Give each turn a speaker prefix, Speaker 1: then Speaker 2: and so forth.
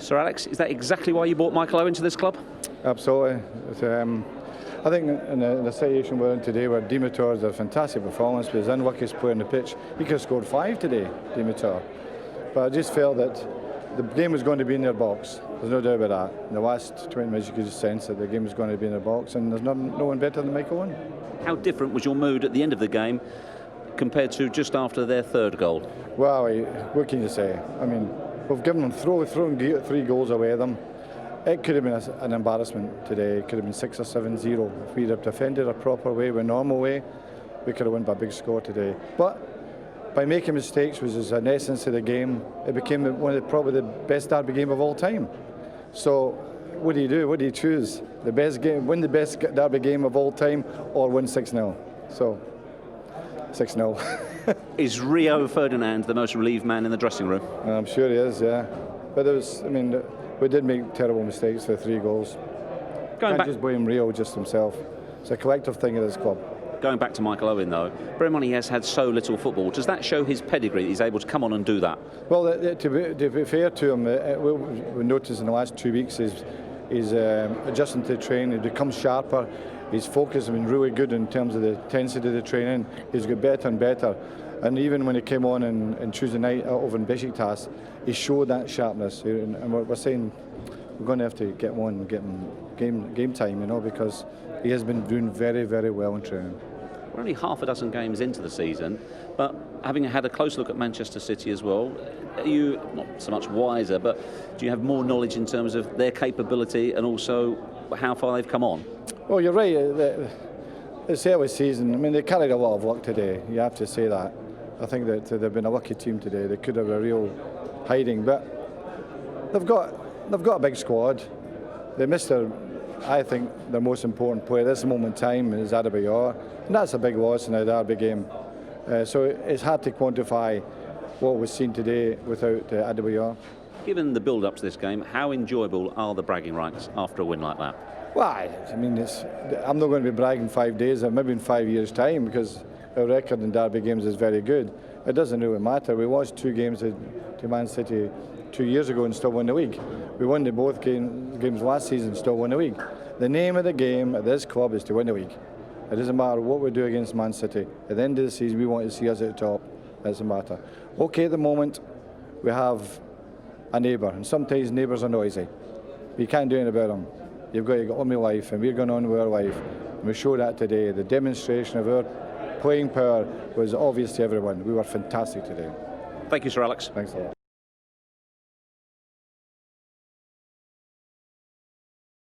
Speaker 1: Sir Alex, is that exactly why you brought Michael Owen to this club?
Speaker 2: Absolutely. I think in the situation we're in today, where Dimitar has a fantastic performance, but he's the unluckiest player on the pitch. He could have scored 5 today, Dimitar. But I just felt that the game was going to be in their box. There's no doubt about that. In the last 20 minutes, you could just sense that the game was going to be in their box, and there's no one better than Michael Owen.
Speaker 1: How different was your mood at the end of the game compared to just after their third goal?
Speaker 2: Well, what can you say? I mean, we've given them thrown 3 goals away at them. It could have been an embarrassment today. It could have been 6 or 7-0. If we'd have defended a proper way, a normal way, we could have won by a big score today. But by making mistakes, which is an essence of the game, it became probably the best derby game of all time. So what do you do? What do you choose? The best game, win the best derby game of all time, or win 6-0? So 6-0.
Speaker 1: Is Rio Ferdinand the most relieved man in the dressing room?
Speaker 2: I'm sure he is, yeah. But we did make terrible mistakes for 3 goals. Can't just blame Rio just himself. It's a collective thing at this club.
Speaker 1: Going back to Michael Owen, though, bear in mind he has had so little football. Does that show his pedigree that he's able to come on and do that?
Speaker 2: Well, to be fair to him, we noticed in the last 2 weeks he's adjusting to the training. He becomes sharper. His focus has been really good in terms of the intensity of the training. He's got better and better. And even when he came on in Tuesday night over in Besiktas, he showed that sharpness. And we're saying we're going to have to get him on and get him game time, because he has been doing very, very well in training.
Speaker 1: We're only half a dozen games into the season, but having had a close look at Manchester City as well, are you not so much wiser, but do you have more knowledge in terms of their capability and also how far they've come on?
Speaker 2: Well, you're right. It's the early season. They carried a lot of luck today. You have to say that. I think that they've been a lucky team today. They could have a real hiding, but they've got a big squad. They missed their most important player at this moment in time is Adebayor, and that's a big loss in a derby game. So it's hard to quantify what was seen today without Adebayor.
Speaker 1: Given the build-up to this game, how enjoyable are the bragging rights after a win like that?
Speaker 2: Well, I'm not going to be bragging 5 days, or maybe in 5 years' time, because our record in derby games is very good. It doesn't really matter. We lost 2 games to Man City 2 years ago and still won the league. We won both games last season and still won the league. The name of the game at this club is to win the league. It doesn't matter what we do against Man City. At the end of the season, we want to see us at the top. It doesn't matter. Okay, at the moment, we have a neighbour, and sometimes neighbours are noisy. You can't do anything about them. You've got to get on with life, and we're going on with our life. And we showed that today. The demonstration of our playing power was obvious to everyone. We were fantastic today.
Speaker 1: Thank you, Sir Alex.
Speaker 2: Thanks a lot.